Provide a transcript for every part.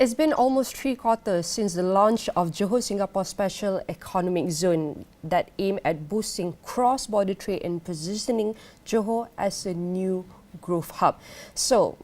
It's been almost 3 quarters since the launch of Johor Singapore Special Economic Zone that aim at boosting cross-border trade and positioning Johor as a new growth hub. So,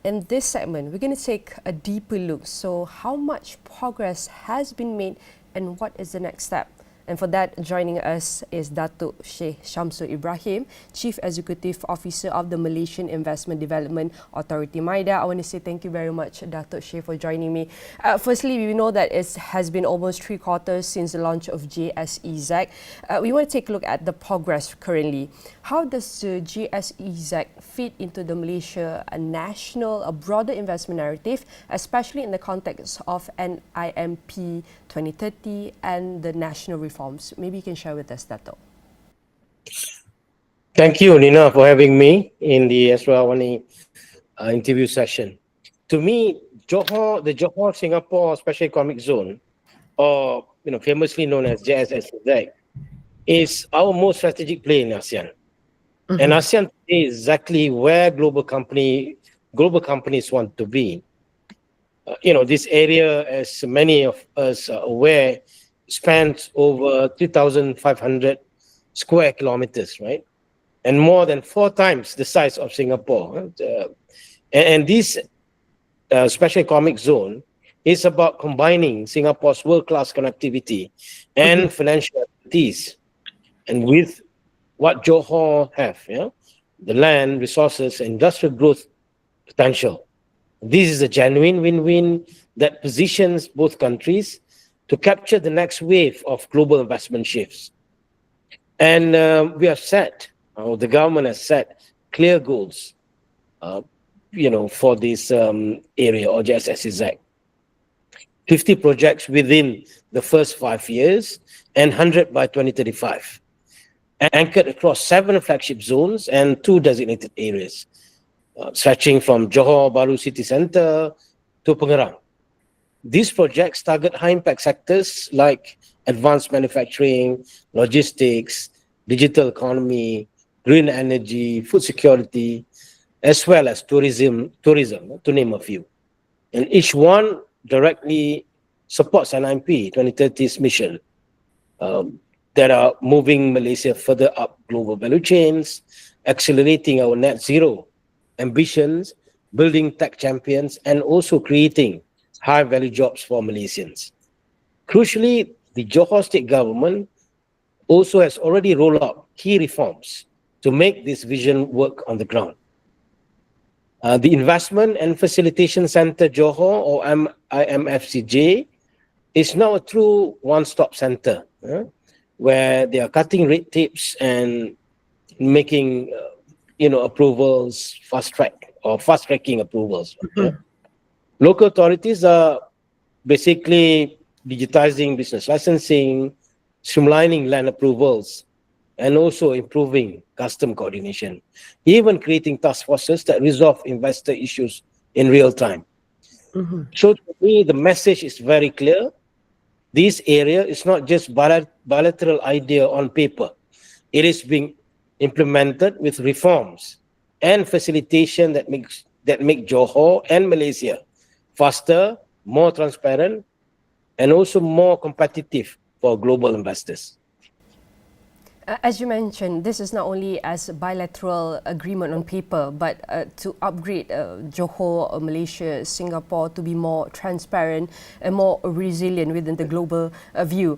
in this segment, we're going to take a deeper look. So, how much progress has been made and what is the next step? And for that, joining us is Datuk Shamsul Ibrahim, Chief Executive Officer of the Malaysian Investment Development Authority, MIDA. I want to say thank you very much, Datuk Sheikh, for joining me. Firstly, we know that it has been almost 3 quarters since the launch of JS-SEZ. We want to take a look at the progress currently. How does the JS-SEZ fit into the Malaysia a broader investment narrative, especially in the context of NIMP 2030 and the national reforms? Maybe you can share with us, Datuk. Thank you, Nina, for having me in the Astro Awani interview session. To me, the Johor Singapore Special Economic Zone, or famously known as JS-SEZ, is our most strategic play in ASEAN. And ASEAN is exactly where global companies want to be. This area, as many of us are aware, spans over 3,500 square kilometers, right? And more than 4 times the size of Singapore. And this special economic zone is about combining Singapore's world-class connectivity and financial expertise, and with what Johor have, the land, resources, industrial growth potential. This is a genuine win-win that positions both countries to capture the next wave of global investment shifts. And we have set, the government has set clear goals, for this area, or JSSEZ. 50 projects within the first 5 years and 100 by 2035. Anchored across 7 flagship zones and 2 designated areas, stretching from Johor Bahru City Centre to Pengerang. These projects target high-impact sectors like advanced manufacturing, logistics, digital economy, green energy, food security, as well as tourism, to name a few. And each one directly supports NIMP 2030's mission, that are moving Malaysia further up global value chains, accelerating our net zero ambitions, building tech champions, and also creating high-value jobs for Malaysians. Crucially, the Johor State Government also has already rolled out key reforms to make this vision work on the ground. The Investment and Facilitation Centre Johor, or IMFCJ, is now a true one-stop centre, where they are cutting red tapes and making, approvals fast-tracking approvals. Local authorities are basically digitizing business licensing, streamlining land approvals, and also improving custom coordination, even creating task forces that resolve investor issues in real time. So to me, the message is very clear. This area is not just bilateral idea on paper. It is being implemented with reforms and facilitation that make Johor and Malaysia faster, more transparent, and also more competitive for global investors. As you mentioned, this is not only as a bilateral agreement on paper, but to upgrade Johor, Malaysia, Singapore to be more transparent and more resilient within the global view.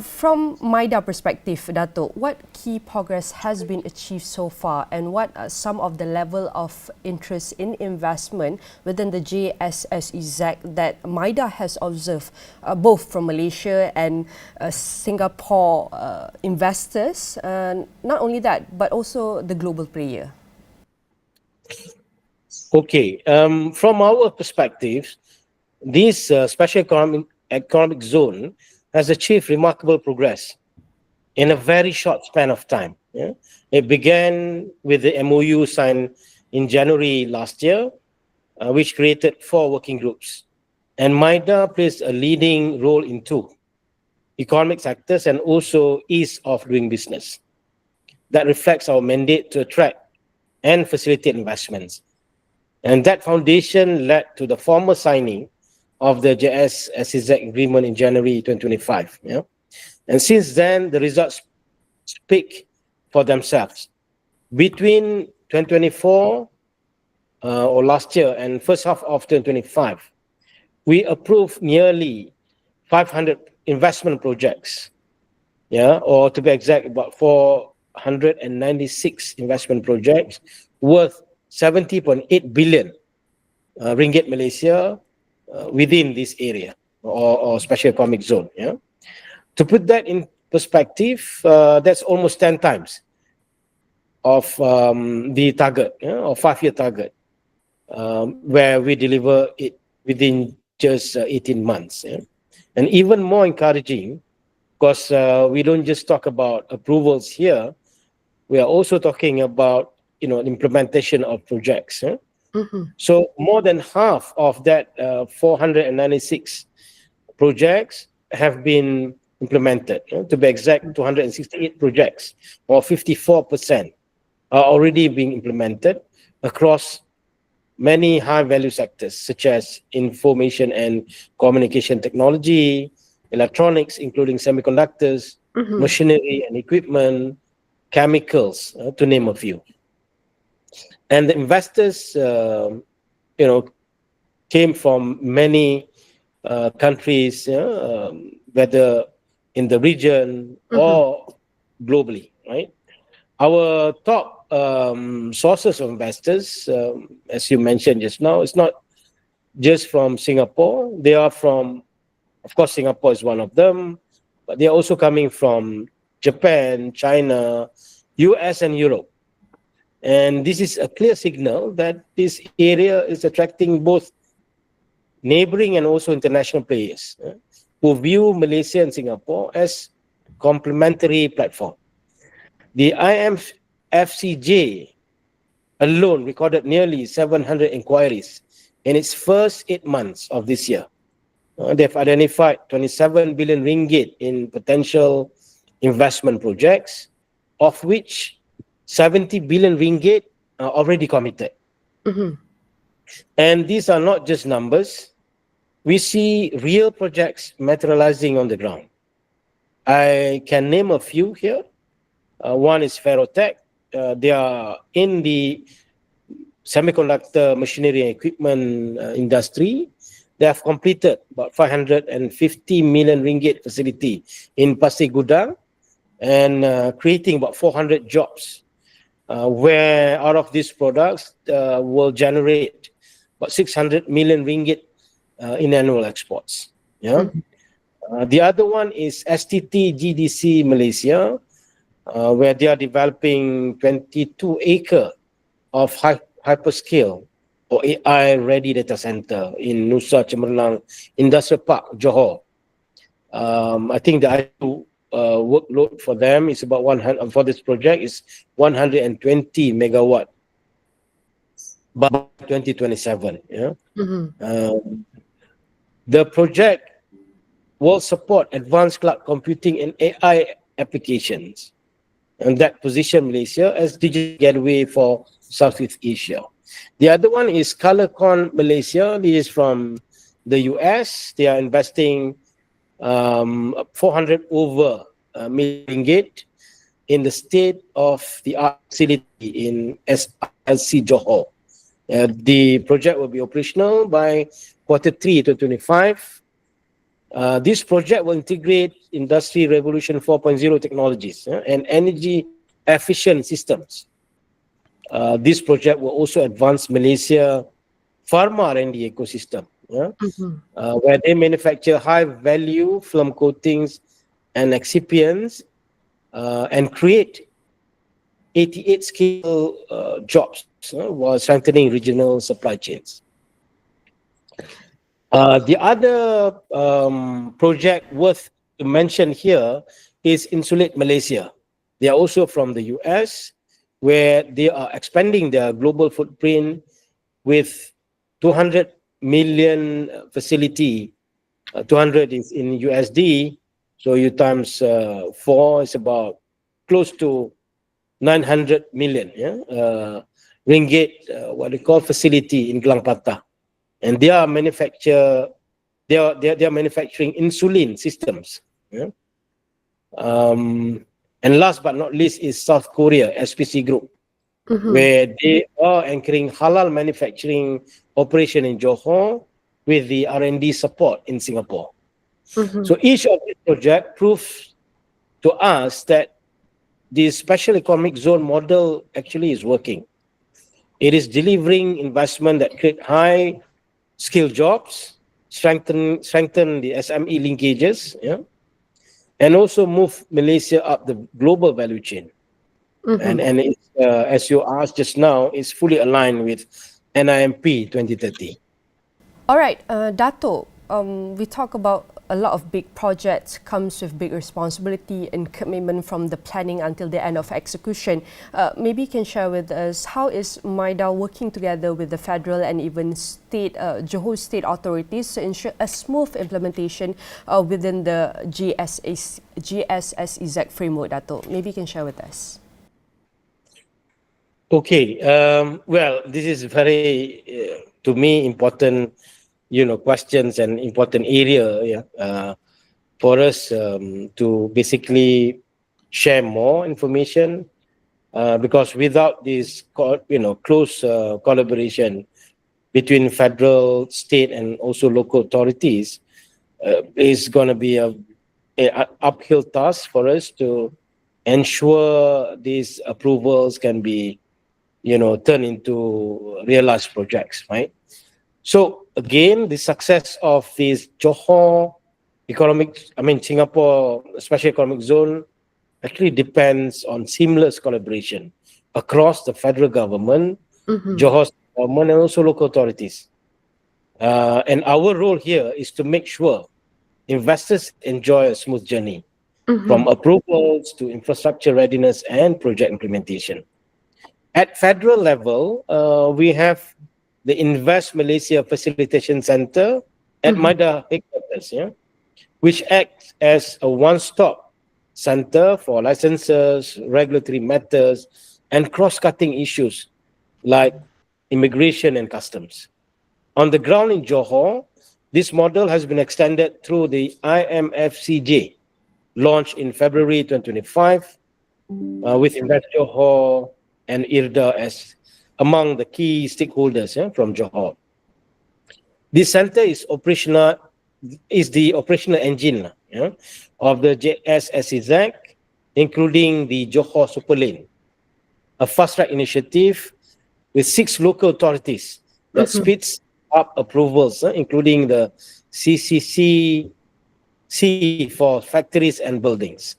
From MIDA perspective, Datuk, what key progress has been achieved so far, and what are some of the level of interest in investment within the JSSEZ that MIDA has observed, both from Malaysia and Singapore investors? Not only that, but also the global player. Okay, from our perspective, this special economic zone has achieved remarkable progress in a very short span of time. It began with the MoU signed in January last year, which created 4 working groups. And MIDA plays a leading role in 2. Economic sectors and also ease of doing business. That reflects our mandate to attract and facilitate investments. And that foundation led to the formal signing of the JS-SEZ agreement in January 2025. Yeah? And since then, the results speak for themselves. Between 2024 or last year and first half of 2025, we approved nearly 500 investment projects, yeah, or to be exact, about 496 investment projects worth 70.8 billion ringgit Malaysia within this area or special economic zone. Yeah, to put that in perspective, that's almost 10 times of the target, or 5-year target, where we deliver it within just 18 months. Yeah? And even more encouraging, because we don't just talk about approvals here, we are also talking about implementation of projects. Yeah? So more than half of that 496 projects have been implemented. To be exact, 268 projects, or 54%, are already being implemented across many high-value sectors, such as information and communication technology, electronics, including semiconductors, machinery and equipment, chemicals, to name a few. And the investors, came from many countries, whether in the region or globally, right? Our top sources of investors, as you mentioned just now, it's not just from Singapore. They are from, of course, Singapore is one of them, but they are also coming from Japan, China, US, and Europe. And this is a clear signal that this area is attracting both neighboring and also international players who view Malaysia and Singapore as complementary platform. The IMFCJ alone recorded nearly 700 inquiries in its first 8 months of this year. They've identified 27 billion ringgit in potential investment projects, of which 70 billion ringgit are already committed. And these are not just numbers. We see real projects materializing on the ground. I can name a few here. One is Ferrotech. They are in the semiconductor machinery and equipment industry. They have completed about 550 million ringgit facility in Pasir Gudang and creating about 400 jobs, where out of these products will generate about 600 million ringgit in annual exports. Yeah. The other one is STT GDC Malaysia, where they are developing 22-acre of hyperscale or AI-ready data center in Nusa Cemerlang Industrial Park, Johor. I think the ideal workload for them is about 100, for this project is 120 megawatt by 2027. Yeah. The project will support advanced cloud computing and AI applications, and that position Malaysia as digital gateway for Southeast Asia. The other one is ColorCon Malaysia. This is from the US. They are investing 400 over million ringgit in the state-of-the-art facility in SRC Johor. The project will be operational by Q3 2025. This project will integrate Industry Revolution 4.0 technologies and energy efficient systems. This project will also advance Malaysia pharma R&D ecosystem, where they manufacture high-value film coatings and excipients and create 88 skill jobs while strengthening regional supply chains. The other project worth to mention here is Insulate Malaysia. They are also from the US, where they are expanding their global footprint with 200 million facility. 200 is in USD, so you times 4 is about close to 900 million ringgit, what they call facility in Gelang Patah. And they are manufacture they are manufacturing insulin systems. Yeah? And last but not least is South Korea, SPC Group, where they are anchoring halal manufacturing operation in Johor with the R&D support in Singapore. So each of these projects proves to us that the special economic zone model actually is working. It is delivering investment that create high skill jobs, strengthen the SME linkages, yeah, and also move Malaysia up the global value chain. And it's, as you asked just now, it's fully aligned with NIMP 2030. All right, Datuk, we talk about a lot of big projects comes with big responsibility and commitment from the planning until the end of execution. Maybe you can share with us how is MIDA working together with the federal and even state, Johor state authorities to ensure a smooth implementation within the JS-SEZ framework, Datuk. Maybe you can share with us. Okay, well, this is very, to me, important, questions and important area for us to basically share more information because without this, close collaboration between federal, state, and also local authorities, it's going to be a uphill task for us to ensure these approvals can be turn into realized projects, right? So again, the success of this Johor Singapore Special Economic Zone actually depends on seamless collaboration across the federal government, Johor government, and also local authorities. And our role here is to make sure investors enjoy a smooth journey from approvals to infrastructure readiness and project implementation. At federal level, we have the Invest Malaysia Facilitation Center at MIDA headquarters, which acts as a one-stop center for licenses, regulatory matters, and cross-cutting issues like immigration and customs. On the ground in Johor, this model has been extended through the IMFCJ, launched in February 2025, with Invest Johor and IRDA as among the key stakeholders from Johor. This center is the operational engine of the JS-SEZ, including the Johor Super Lane, a fast-track initiative with 6 local authorities that speeds up approvals, including the CCC for factories and buildings.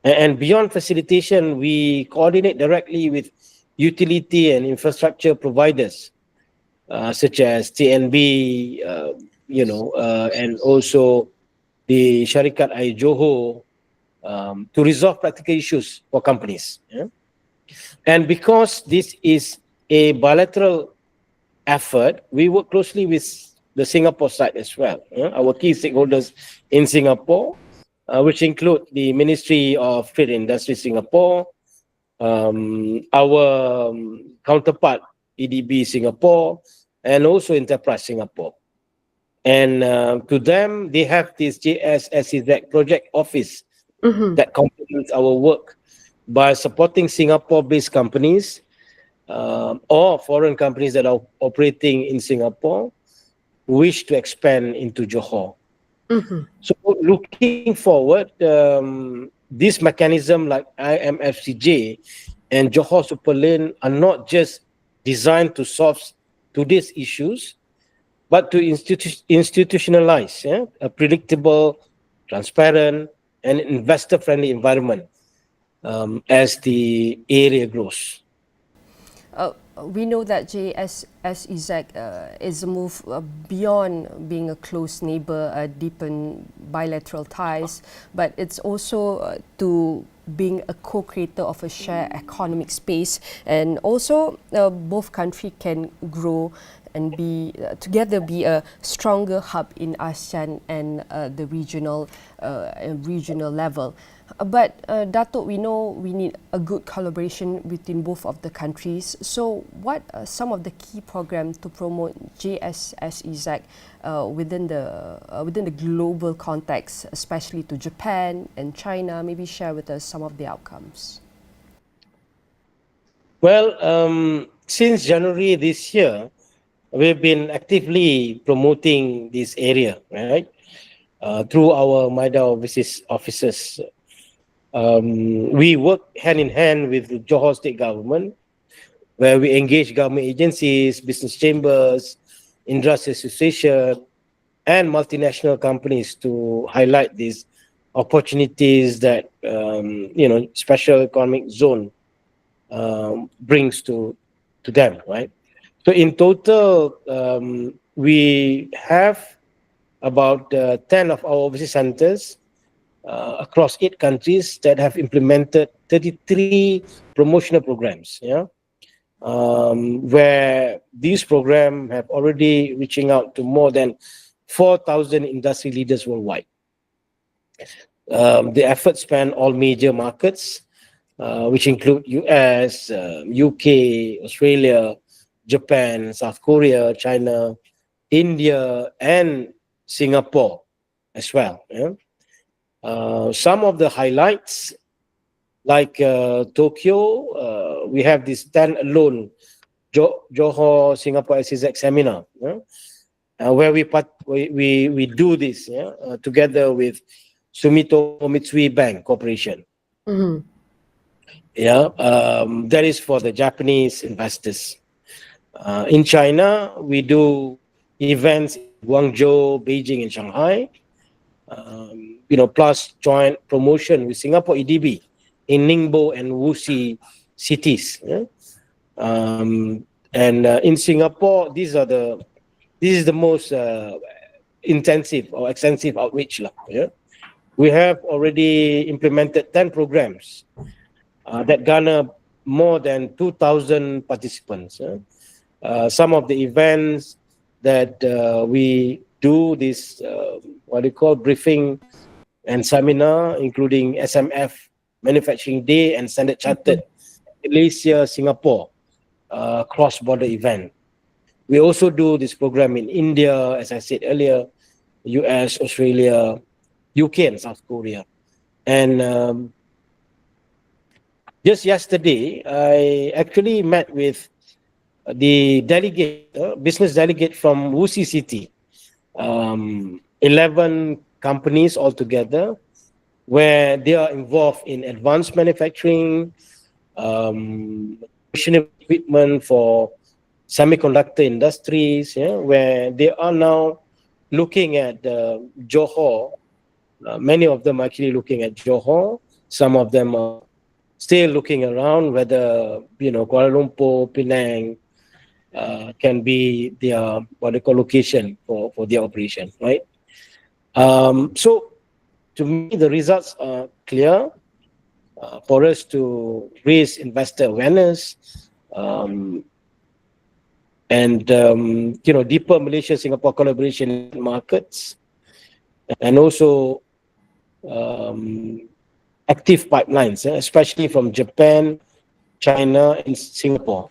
And beyond facilitation, we coordinate directly with utility and infrastructure providers, such as TNB, and also the Syarikat Air Johor, to resolve practical issues for companies. And because this is a bilateral effort, we work closely with the Singapore side as well. Our key stakeholders in Singapore, which include the Ministry of Trade and Industry Singapore, our counterpart EDB Singapore, and also Enterprise Singapore. And to them, they have this JS-SEZ project office that complements our work by supporting Singapore-based companies or foreign companies that are operating in Singapore who wish to expand into Johor. So looking forward, this mechanism like IMFCJ and Johor Super Lane are not just designed to solve today's issues, but to institutionalize a predictable, transparent, and investor-friendly environment as the area grows. We know that JS-SEZ is a move beyond being a close neighbour, deepen bilateral ties, but it's also to being a co-creator of a shared economic space, and also both countries can grow and be together be a stronger hub in ASEAN and the regional level. But Datuk, we know we need a good collaboration between both of the countries. So what are some of the key programs to promote JS-SEZ within the global context, especially to Japan and China? Maybe share with us some of the outcomes. Well, since January this year, we've been actively promoting this area, right? Through our MIDA overseas offices. We work hand in hand with the Johor State Government, where we engage government agencies, business chambers, industry association, and multinational companies to highlight these opportunities that special economic zone brings to them, right? So in total, we have about 10 of our overseas centers across 8 countries that have implemented 33 promotional programs, where these programs have already reaching out to more than 4,000 industry leaders worldwide. The efforts span all major markets, which include US, UK, Australia, Japan, South Korea, China, India, and Singapore as well. Some of the highlights, like Tokyo, we have this standalone Johor Singapore SEZ seminar, where we do this together with Sumitomo Mitsui Bank Corporation. Mm-hmm. That is for the Japanese investors. In China, we do events in Guangzhou, Beijing, and Shanghai. Plus joint promotion with Singapore EDB in Ningbo and Wuxi cities. And in Singapore, this is the most intensive or extensive outreach. We have already implemented 10 programs that garner more than 2,000 participants. Some of the events that we do this, briefing and seminar, including SMF Manufacturing Day and Standard Chartered Malaysia, Singapore cross-border event. We also do this program in India, as I said earlier, US, Australia, UK, and South Korea. And just yesterday, I actually met with the delegate, business delegate from Wuxi City, 11 companies altogether, where they are involved in advanced manufacturing, equipment for semiconductor industries, where they are now looking at Johor. Many of them are actually looking at Johor. Some of them are still looking around whether Kuala Lumpur, Penang can be their location for their operation, right? So to me, the results are clear for us to raise investor awareness and deeper Malaysia-Singapore collaboration in markets, and also active pipelines, especially from Japan, China, and Singapore,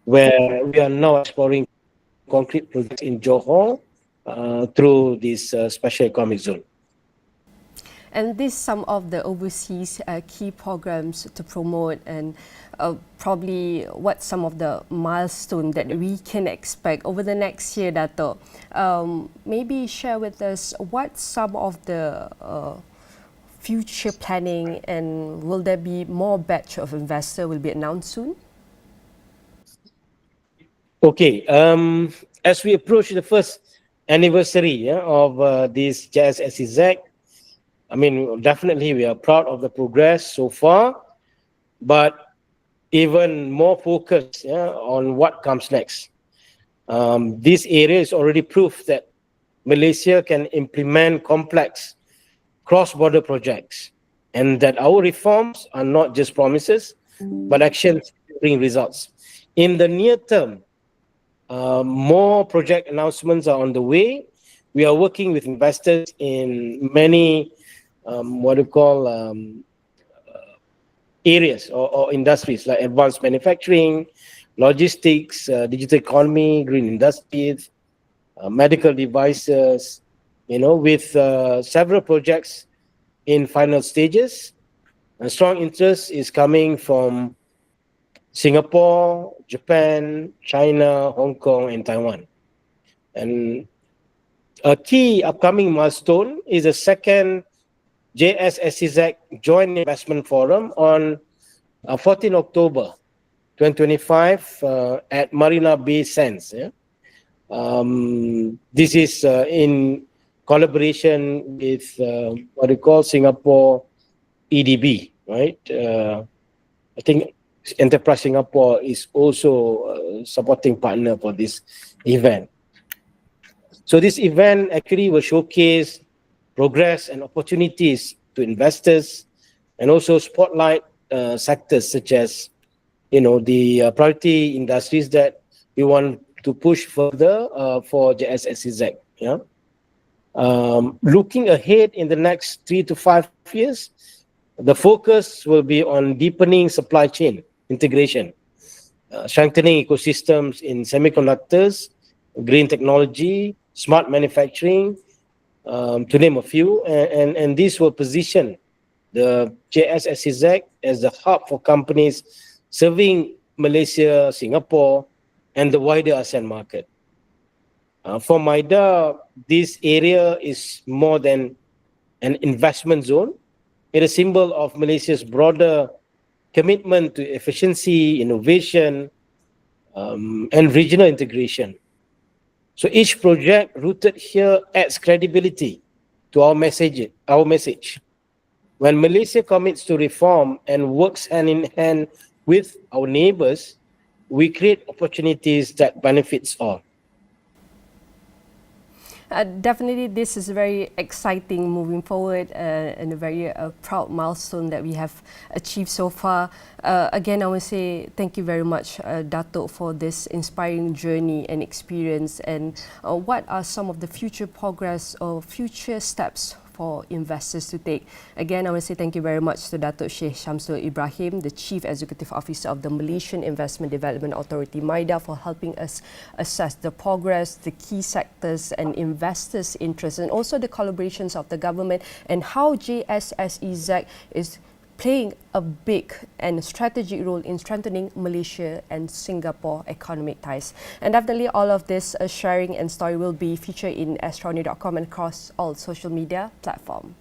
where we are now exploring concrete projects in Johor through this special economic zone. And this some of the overseas key programs to promote, and probably what some of the milestones that we can expect over the next year, Datuk. Maybe share with us what some of the future planning, and will there be more batch of investor will be announced soon? Okay, as we approach the first anniversary of this JS-SEZ, I mean, definitely we are proud of the progress so far, but even more focus on what comes next. This area is already proof that Malaysia can implement complex cross-border projects, and that our reforms are not just promises, but actions bring results. In the near term, More project announcements are on the way. We are working with investors in many areas or industries like advanced manufacturing, logistics, digital economy, green industries, medical devices, with several projects in final stages. A strong interest is coming from Singapore, Japan, China, Hong Kong, and Taiwan. And a key upcoming milestone is the second JS-SEZ Joint Investment Forum on 14 October 2025 at Marina Bay Sands. Yeah? This is in collaboration with Singapore EDB, right? I think Enterprise Singapore is also a supporting partner for this event. So this event actually will showcase progress and opportunities to investors and also spotlight sectors such as, the priority industries that we want to push further for JS-SEZ. Yeah. Looking ahead in the next 3 to 5 years, the focus will be on deepening supply chain integration, strengthening ecosystems in semiconductors, green technology, smart manufacturing, to name a few, and this will position the JS-SEZ as the hub for companies serving Malaysia, Singapore, and the wider ASEAN market. For MIDA, this area is more than an investment zone. It is a symbol of Malaysia's broader commitment to efficiency, innovation, and regional integration. So each project rooted here adds credibility to our message. When Malaysia commits to reform and works hand in hand with our neighbors, we create opportunities that benefits all. Definitely, this is very exciting moving forward and a very proud milestone that we have achieved so far. Again, I want to say thank you very much, Datuk, for this inspiring journey and experience. And what are some of the future progress or future steps for investors to take? Again, I want to say thank you very much to Datuk Sheikh Shamsul Ibrahim, the Chief Executive Officer of the Malaysian Investment Development Authority, MIDA, for helping us assess the progress, the key sectors and investors' interests, and also the collaborations of the government and how JS-SEZ is playing a big and strategic role in strengthening Malaysia and Singapore economic ties. And definitely all of this sharing and story will be featured in astronew.com and across all social media platforms.